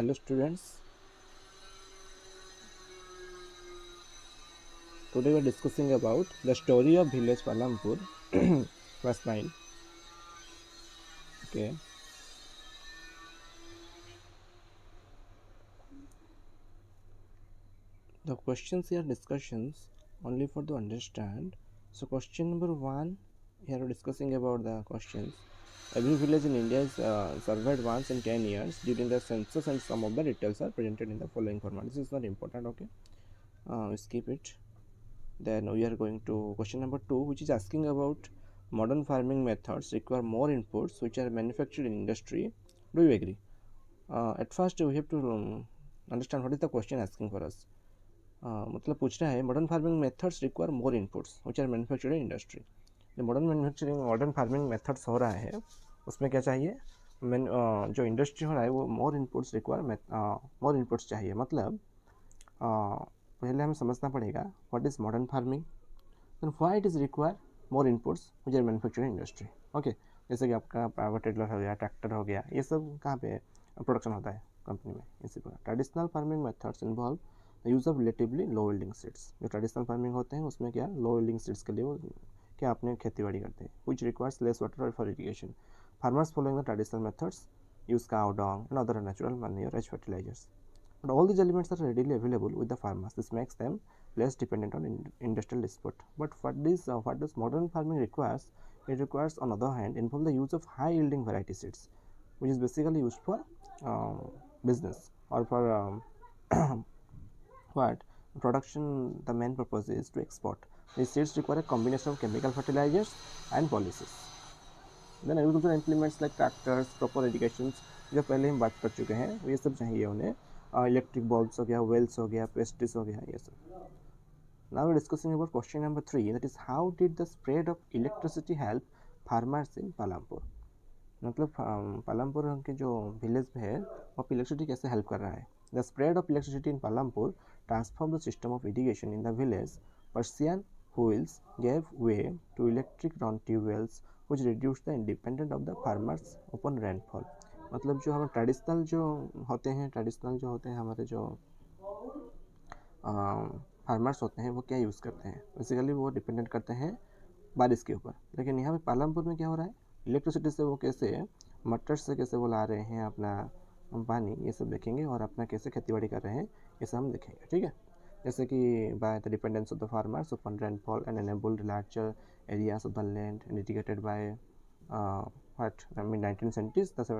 Hello students, today we are discussing about the story of village Palampur, class 9. Okay, the questions here discussions only for to understand. So question number 1, here we are discussing about the questions. Every village in India is surveyed once in 10 years during the census, and some of the details are presented in the following format. This is not important, okay, skip it. Then we are going to question number 2, which is asking about modern farming methods require more inputs which are manufactured in industry. Do you agree? At first we have to understand what is the question asking for us. मतलब पूछ रहा है modern farming methods require more inputs which are manufactured in industry. जो modern farming methods हो रहा है उसमें क्या चाहिए, जो इंडस्ट्री हो रहा है वो मोर इनपुट्स चाहिए. मतलब पहले हमें समझना पड़ेगा what is modern farming, then why it is require more inputs which are manufacturing industry. Okay, जैसे कि आपका पावर टेलर हो गया, ट्रैक्टर हो गया, ये सब कहाँ पे प्रोडक्शन होता है कंपनी में. इसी प्रकार traditional farming methods involve the use of relatively low yielding seeds. जो ट्रेडिशनल फार्मिंग होते हैं उसमें क्या लो यील्डिंग सीड्स के लिए वो क्या अपने खेती बाड़ी करते हैं, which requires less water for irrigation. Farmers following the traditional methods use cow dung and other natural manure as fertilizers. But all these elements are readily available with the farmers. This makes them less dependent on industrial input. But what does modern farming requires? It requires, on the other hand, involve the use of high yielding variety seeds, which is basically used for business or for what production. The main purpose is to export. These seeds require a combination of chemical fertilizers and policies. Then agriculture implements like tractors, proper irrigation, जो पहले हम बात कर चुके हैं, ये सब चाहिए उन्हें. इलेक्ट्रिक बल्ब्स हो गया, वेल्स हो गया, पेस्टिस हो गया, ये सब. Now we discussing about question number 3, that is how did the spread of electricity help farmers in Palampur. मतलब पालमपुर के जो विलेज में है वहाँ पर इलेक्ट्रिसिटी कैसे हेल्प कर रहा है. The spread of electricity in Palampur transform the system of irrigation in the village. Persian wheels gave way to electric run tubewells which reduced the independence of the farmers upon rainfall. मतलब जो हम traditional जो होते हैं हमारे जो farmers होते हैं वो क्या यूज़ करते हैं, बेसिकली वो डिपेंडेंट करते हैं बारिश के ऊपर. लेकिन यहाँ पे पालमपुर में क्या हो रहा है, इलेक्ट्रिसिटी से वो कैसे मटर से कैसे वो ला रहे हैं अपना पानी, ये सब देखेंगे, और अपना कैसे खेती बाड़ी कर रहे हैं ये सब हम देखेंगे. ठीक है, जैसे कि by the dependence of the farmers upon rainfall and enabled larger areas of the land and irrigated by what I mean 1970s the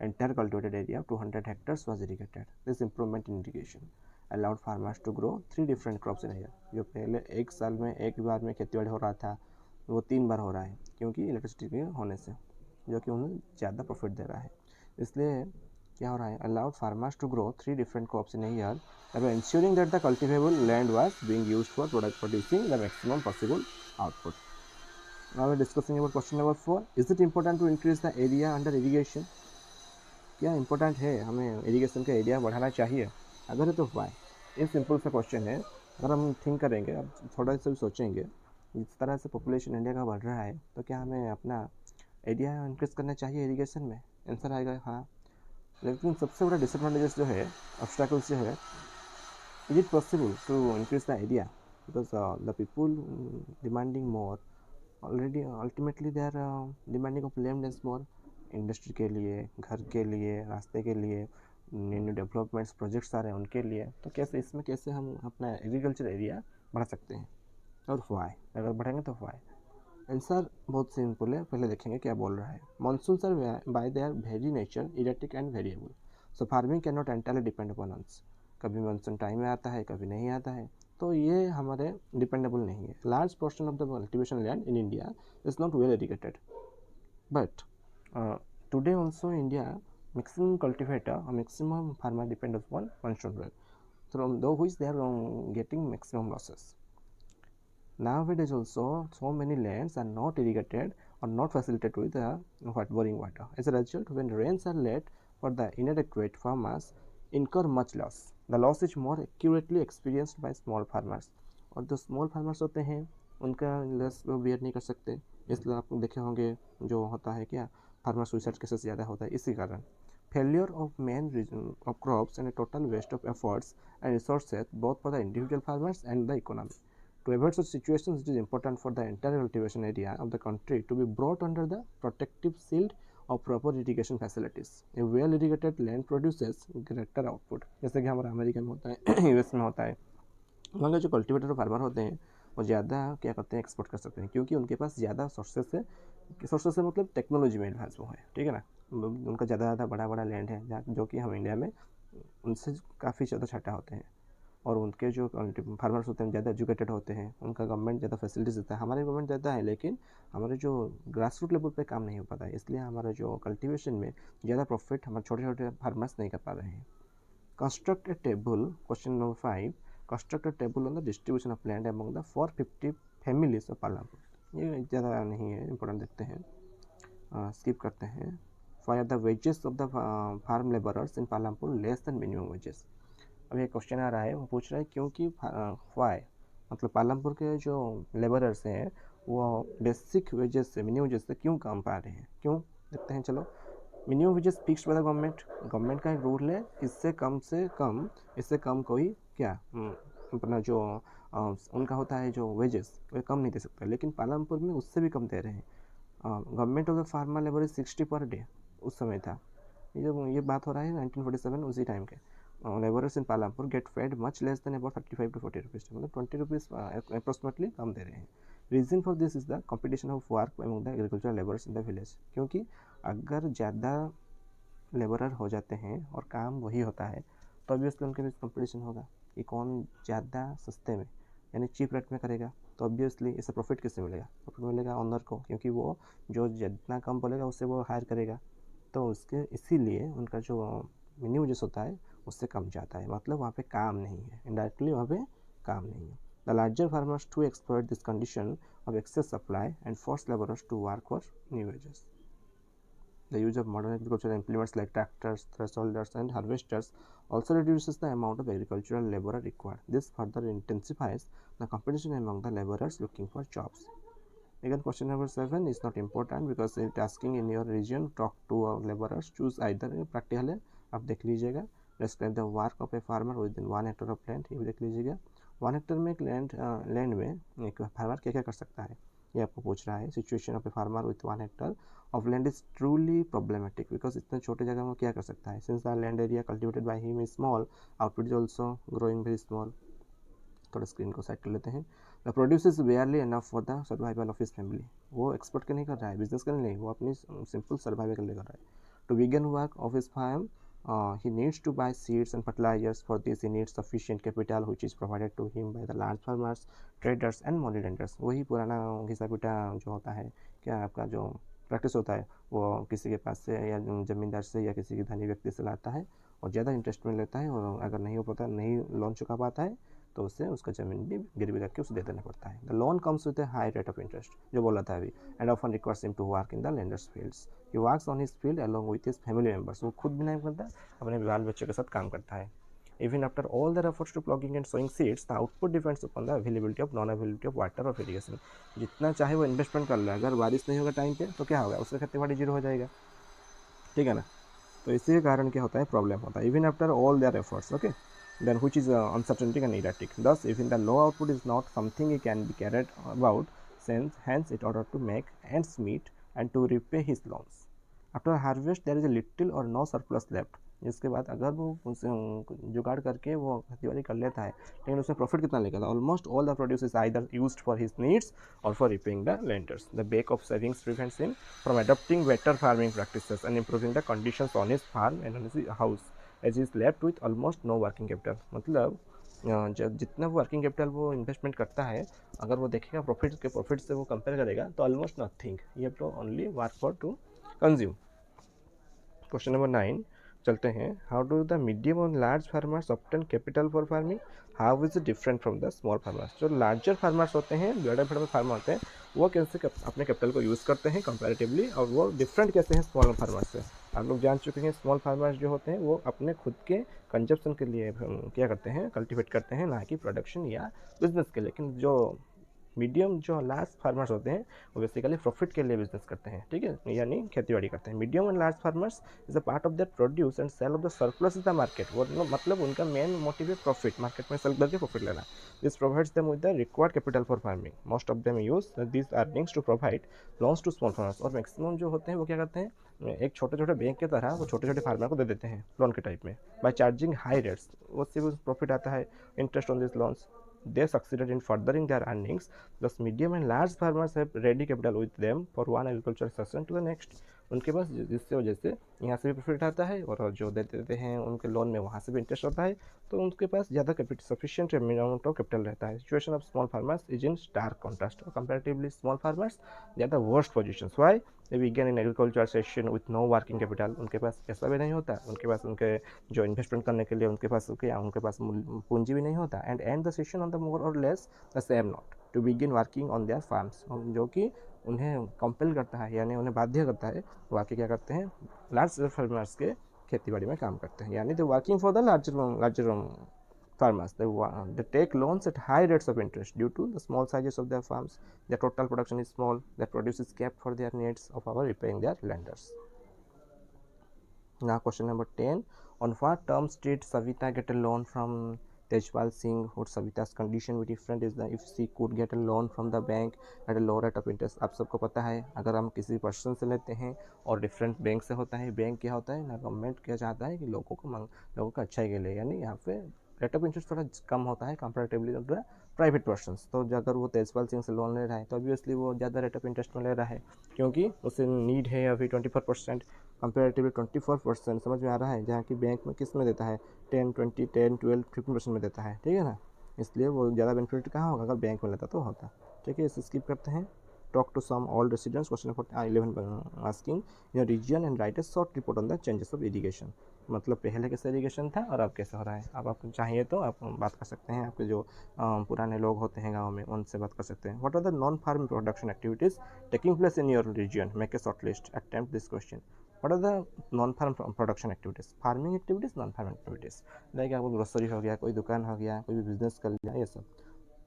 entire cultivated area of 200 hectares was irrigated. This improvement in irrigation allowed farmers to grow 3 different crops in a year. जो पहले एक साल में एक बार में खेती बाड़ी हो रहा था वो 3 बार हो रहा है क्योंकि इलेक्ट्रिसिटी के होने से, जो कि उन्हें ज़्यादा प्रॉफिट दे रहा है. इसलिए क्या हो रहा है, allowed farmers to grow 3 different crops in a year, thereby ensuring that the cultivable land was being used for producing the maximum possible output. Now we are discussing about question number 4. Is it important to increase the area under irrigation? क्या important है, हमें irrigation का area बढ़ाना चाहिए, अगर है तो Y. ये सिंपल सा क्वेश्चन है. अगर हम थिंक करेंगे, अब थोड़ा सा भी सोचेंगे, जिस तरह से पॉपुलेशन इंडिया का बढ़ रहा है तो क्या हमें अपना एरिया इंक्रीज करना चाहिए इरीगेशन में. आंसर आएगा हाँ. लेकिन सबसे बड़ा डिसएडवांटेजेस जो है, ऑब्स्टैकल्स जो है, is it possible to increase the area because the people demanding more already, ultimately they are demanding of land and more. Industry के लिए, घर के लिए, रास्ते के लिए, न्यू न्यू डेवलपमेंट्स प्रोजेक्ट्स आ रहे हैं उनके लिए. तो कैसे हम अपना एग्रीकल्चर एरिया बढ़ा सकते हैं, और वाई, अगर बढ़ाएंगे तो वाई. आंसर बहुत सिंपल है, पहले देखेंगे क्या बोल रहा है. Monsoon are by their very nature erratic and variable, so farming can not entirely depend upon us. कभी मानसून टाइम में आता है, कभी नहीं आता है, तो ये हमारे डिपेंडेबल नहीं है. Large portion of the cultivation land in India is not well irrigated, but today also India maximum cultivator or maximum farmer depend upon monsoon rain, from though which they are getting maximum losses. Nowadays also so many lands are not irrigated or not facilitated with boring water. As a result, when rains are late for the inadequate, farmers incur much loss. The loss is more accurately experienced by small farmers. और जो small farmers होते हैं उनका loss वो bear नहीं कर सकते, इसलिए आप देखे होंगे जो होता है क्या, फार्मर सुसाइड केसेस ज़्यादा होता है इसी कारण. failure of main reason of crops and a total waste of efforts and resources both for the individual farmers and the economy. To avoid such situations, it is important for the entire cultivation area of the country to be brought under the protective shield of proper irrigation facilities. A well irrigated land produces greater output. जैसे कि हमारा America में होता है US में होता है, वहाँ के जो कल्टिवेटर फार्मर होते हैं वो ज़्यादा क्या करते हैं, एक्सपोर्ट कर सकते हैं, क्योंकि उनके पास ज़्यादा सोर्सेस से मतलब टेक्नोलॉजी में एडवांस वो है, ठीक है ना। उनका ज़्यादा बड़ा लैंड है जहाँ जो कि हम इंडिया में उनसे काफ़ी ज़्यादा छाटा होते हैं, और उनके जो फार्मर्स होते हैं ज़्यादा एजुकेटेड होते हैं, उनका गवर्नमेंट ज़्यादा फैसिलिटीज देता है। हमारे गवर्नमेंट देता है लेकिन हमारे जो ग्रास रूट लेवल पे काम नहीं हो पाता है, इसलिए हमारा जो कल्टीवेशन में ज़्यादा प्रॉफिट हमारे छोटे फार्मर्स नहीं कर पा रहे हैं। Construct A table, question number 5, construct A table on the distribution of land among the 450 families of Palampur. ये ज़्यादा नहीं है, इंपॉर्टेंट देखते हैं, स्किप करते हैं। Fire the wages of the farm labourers in Palampur less than minimum wages. अब ये क्वेश्चन आ रहा है, वो पूछ रहा है क्योंकि वाई, मतलब पालमपुर के जो लेबरर्स हैं वो बेसिक वेजेस से, मिनिमम वेजेस से क्यों कम पा रहे हैं, क्यों, देखते हैं चलो। Minimum wages fixed by the government का एक रूल है, इससे कम कोई क्या अपना जो उनका होता है जो वेजेस वो कम नहीं दे सकता, लेकिन पालमपुर में उससे भी कम दे रहे हैं। Government of the farmer labour is 60 per day उस समय था, ये बात हो रहा है 1947 उसी टाइम के। Labourers in Palampur get fed much less than about 35 to 40 rupees, मतलब 20 रुपीज़ अप्रोक्सीमेटली कम दे रहे हैं। Reason for this is the competition of work among the agricultural labourers in the village, क्योंकि अगर ज़्यादा लेबरर हो जाते हैं और काम वही होता है तो ऑब्वियसली उनके बीच कंपटीशन होगा कि कौन ज़्यादा सस्ते में यानी चीप रेट में करेगा। तो ऑब्वियसली इससे प्रॉफिट किससे मिलेगा, प्रॉफिट मिलेगा ऑनर को, क्योंकि वो जो जितना कम बोलेगा उससे वो हायर करेगा। तो उसके इसीलिए उनका जो मिनिमम वेजेस होता है उससे कम जाता है, मतलब वहाँ पे काम नहीं है, इनडायरेक्टली वहाँ पे काम नहीं है। The larger farmers to exploit this condition of excess supply and force labourers to work for new wages. The use of modern agricultural implements like tractors, threshholders, and harvesters also reduces the amount of agricultural labor required. This further intensifies the competition among the laborers looking for jobs. Again, question number 7 is not important because it asking in your region, talk to laborers, choose either। Practical है, आप देख लीजिएगा। Describe the work of a farmer within 1 hectare of land, ये भी देख लीजिएगा। 1 hectare में एक लैंड में एक फार्मर क्या क्या कर सकता है, ये आपको पूछ रहा है। Situation of a farmer with 1 hectare of land is truly problematic because इतने छोटे जगह में क्या कर सकता है, since the land area cultivated by him is small, output is also growing very small. थोड़ा स्क्रीन को साइड कर लेते हैं। The produce is बेयरली enough for the survival of his family, वो एक्सपोर्ट के नहीं कर रहा है, बिजनेस के नहीं, वो अपनी सिंपल सर्वाइवल के लिए कर रहा है। To begin work of his farm he needs to buy seeds and fertilizers. For this he needs sufficient capital which is provided to him by the large farmers, traders and money lenders। वही पुराना घिसा पिटा जो होता है, क्या आपका जो practice होता है वो किसी के पास से या ज़मींदार से या किसी धनी व्यक्ति से लाता है और ज़्यादा इंटरेस्ट में लेता है, और अगर नहीं हो पाता, नहीं लोन चुका पाता है तो उससे उसका ज़मीन भी गिरवी रख के उसे दे देना पड़ता है। The loan comes with a high rate of interest, जो बोला था अभी, and often requires him to work in the lenders fields. He works on his field along with his family members, वो खुद भी नहीं करता, अपने बाल बच्चों के साथ काम करता है। Even after all their efforts to plugging and sowing seeds, the output depends upon the availability of non-availability of water or irrigation। जितना चाहे वो इन्वेस्टमेंट कर ले, अगर बारिश नहीं होगा टाइम पे तो क्या होगा, उसका खेती बाड़ी जीरो हो जाएगा, ठीक है ना। तो इसी के कारण क्या होता है, प्रॉब्लम होता है। Even after all their efforts, okay, then which is uncertainty and erratic. Thus, even the low output is not something he can be carried about, since hence it order to make ends meet and to repay his loans. After harvest, there is a little or no surplus left। इसके बाद अगर वो जुगाड़ करके वो खेतीबाड़ी कर लेता है, लेकिन उसमें प्रॉफिट कितना निकला, almost all the produce is either used for his needs और for repaying the lenders. The back of savings prevents him from adopting better farming practices and improving the conditions on his farm and on his house as is left with almost no working capital. मतलब जब जितना working capital वो investment करता है, अगर वो देखेगा profit से वो कंपेयर करेगा तो ऑलमोस्ट नथिंग, ये तो only work for to consume. Question number 9 चलते हैं। हाउ डू द मीडियम और large farmers obtain capital for farming, how is it different from the small farmers. जो लार्जर फार्मर्स होते हैं, बड़े फार्मर होते हैं, वो कैसे अपने कैपिटल को यूज़ करते हैं कंपैरेटिवली, और वो डिफरेंट कैसे हैं स्मॉल फार्मर्स से। आप लोग जान चुके हैं स्मॉल फार्मर्स जो होते हैं वो अपने खुद के कंजप्शन के लिए क्या करते हैं, कल्टिवेट करते हैं, ना कि प्रोडक्शन या बिजनेस के लिए। लेकिन जो मीडियम जो लार्ज फार्मर्स होते हैं वो बेसिकली प्रॉफिट के लिए बिजनेस करते हैं, ठीक है, यानी खेती करते हैं। Medium and large farmers is a part of that produce and sale of the surplus in the market. वो मतलब उनका मेन मोटिव है प्रॉफिट, मार्केट में सेल करके प्रॉफिट लेना। This provides them with the required capital for farming. Most of them use this earnings to provide loans to small farmers. और maximum जो होते हैं वो क्या करते हैं, एक छोटे छोटे बैंक की तरह वो छोटे छोटे फार्मर को दे देते हैं लोन के टाइप में, बाय चार्जिंग हाई रेट्स। उससे भी प्रॉफिट आता है, interest on this loans. They succeeded in furthering their earnings. Thus, medium and large farmers have ready capital with them for one agricultural season to the next. उनके पास जिससे वजह से यहाँ से भी प्रॉफिट आता है और जो देते हैं उनके लोन में वहाँ से भी इंटरेस्ट आता है, तो उनके पास ज़्यादा capital, sufficient amount of capital रहता है। Situation of small farmers is in stark contrast. Comparatively small farmers ज़्यादा worst position. Why? They begin in agriculture session with no working capital. उनके पास पैसा भी नहीं होता, उनके पास उनके जो इन्वेस्टमेंट करने के लिए उनके पास क्या, उनके पास पूंजी भी नहीं होता। And the session on the more और less the same not to begin working on their farms, जो कि उन्हें कंपेल करता है, यानी उन्हें बाध्य करता है वाकई क्या करते हैं, लार्ज फार्मर्स के खेती बाड़ी में काम करते हैं, यानी the working for the larger farmers. They take loans at high rates of interest due to the small sizes of their farms. Their total production is small. Their produce is kept for their needs of our repaying their lenders. Now question number 10. On what terms did Savita get a loan from Tejpal Singh? Would Savita's condition be different is that if she could get a loan from the bank at a low rate of interest? आप सबको पता है अगर हम किसी person से लेते हैं और डिफरेंट बैंक से होता है, बैंक क्या होता है ना, गवर्नमेंट क्या चाहता है कि लोगों का अच्छाई के लिए, यानी यहाँ पे रेट ऑफ इंटरेस्ट थोड़ा कम होता है कंपेरेटिवली प्राइवेट पर्सनस। तो अगर वो तेजपाल सिंह से लोन ले रहा है तो ऑब्वियसली वो ज़्यादा रेट ऑफ इंटरेस्ट में ले रहा है, क्योंकि उसे नीड है अभी 24%, कंपेरेटिवली 24%। समझ में आ रहा है, जहाँ की बैंक में किस में देता है 10, 20, 10, 12, 15% में देता है, ठीक है ना, इसलिए वो ज़्यादा बेनिफिट कहाँ होगा, अगर बैंक में लेता तो होता। ठीक है, इसे स्किप करते हैं। Talk to some all residents. Question number 11 asking your region and write a short report on the changes of irrigation. मतलब पहले कैसे इरीगेशन था और अब कैसे हो रहा है। अब आप चाहिए तो आप बात कर सकते हैं, आपके जो पुराने लोग होते हैं गांव में उनसे बात कर सकते हैं। What are the non farm production activities taking place in your region? Make a short list, attempt this question. What are the non farm production activities? Farming activities, non farming activities, like आपको grocery हो गया, कोई दुकान हो गया, कोई भी business कर लिया, ये सब।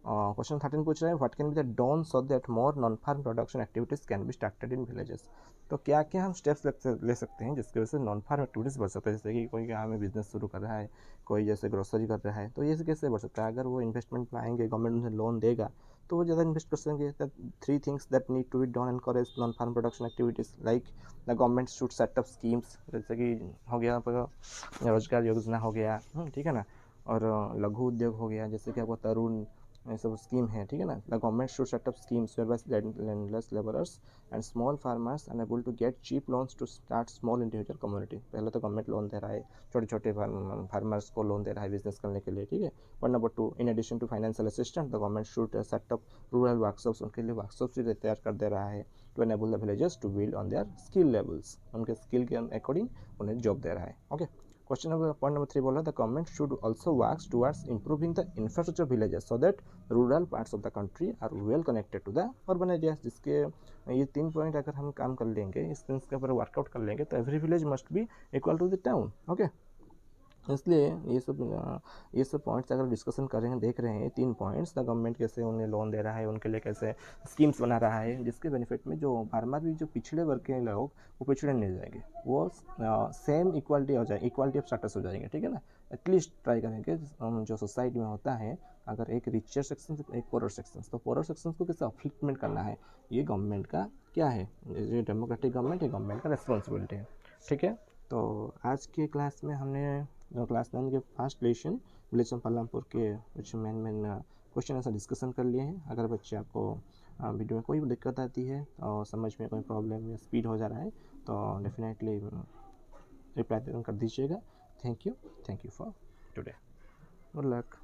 क्वेश्चन 13 पूछ रहे हैं what can be the done so that more non farm production activities can be started in villages? तो क्या क्या हम स्टेप्स ले सकते हैं जिसकी वजह से नॉन फार्म एक्टिविटीज़ बढ़ सकता है। जैसे कि कोई गाँव में बिजनेस शुरू कर रहा है, कोई जैसे ग्रोसरी कर रहा है, तो ये कैसे बढ़ सकता है? अगर वो इन्वेस्टमेंट में आएंगे, गवर्नमेंट उन्हें लोन देगा तो वो ज़्यादा इन्वेस्ट कर सकेंगे। The 3 things that need to be done encourage non farm production activities, like the government should set up schemes, जैसे कि हो गया रोजगार योजना हो गया, ठीक है ना, और लघु उद्योग हो गया, जैसे कि आपको तरुण ये सब स्कीम है, ठीक है ना। The government should set up schemes where landless labourers and small farmers unable to get cheap loans to start small individual community. पहले तो गवर्नमेंट लोन दे रहा है, छोटे छोटे फार्मर्स को लोन दे रहा है बिजनेस करने के लिए, ठीक है। Point number 2, in addition to financial assistant the government should set up rural workshops, उनके लिए वर्कशॉप्स भी तैयार कर दे रहा है, to enable the villages to build on their skill levels, उनके स्किल के अकॉर्डिंग उन्हें जॉब दे रहा है। Okay, question number point number 3 बोला the government should also work towards improving the infrastructure villages so that rural parts of the country are well connected to the urban areas. जिसके ये 3 point अगर हम काम कर लेंगे, इसके ऊपर वर्कआउट कर लेंगे, तो every village must be equal to the town. Okay, इसलिए ये सब पॉइंट्स अगर डिस्कशन कर रहे हैं, देख रहे हैं 3 पॉइंट्स, द गवर्नमेंट कैसे उन्हें लोन दे रहा है, उनके लिए कैसे स्कीम्स बना रहा है, जिसके बेनिफिट में जो फार्मर भी, जो पिछड़े वर्ग के लोग वो पिछड़े नहीं जाएंगे, वो सेम इक्वालिटी हो जाए, इक्वालिटी ऑफ स्टेटस हो जाएंगे, ठीक है ना। एटलीस्ट ट्राई करेंगे जो सोसाइटी में होता है, अगर एक रिचर सेक्शन एक पोरर सेक्शन, तो पोरर सेक्शन को कैसे अपलिफ्टमेंट करना है, ये गवर्नमेंट का क्या है, ये डेमोक्रेटिक गवर्नमेंट, ये गवर्नमेंट का रिस्पॉन्सिबिलिटी है, ठीक है। तो आज के क्लास में हमने क्लास 9 के first lesson village of Palampur के कुछ मेन क्वेश्चन ऐसा डिस्कशन कर लिए हैं। अगर बच्चे आपको वीडियो में कोई भी दिक्कत आती है और समझ में कोई प्रॉब्लम या स्पीड हो जा रहा है तो डेफिनेटली रिप्लाई कर दीजिएगा। Thank you for today, good luck.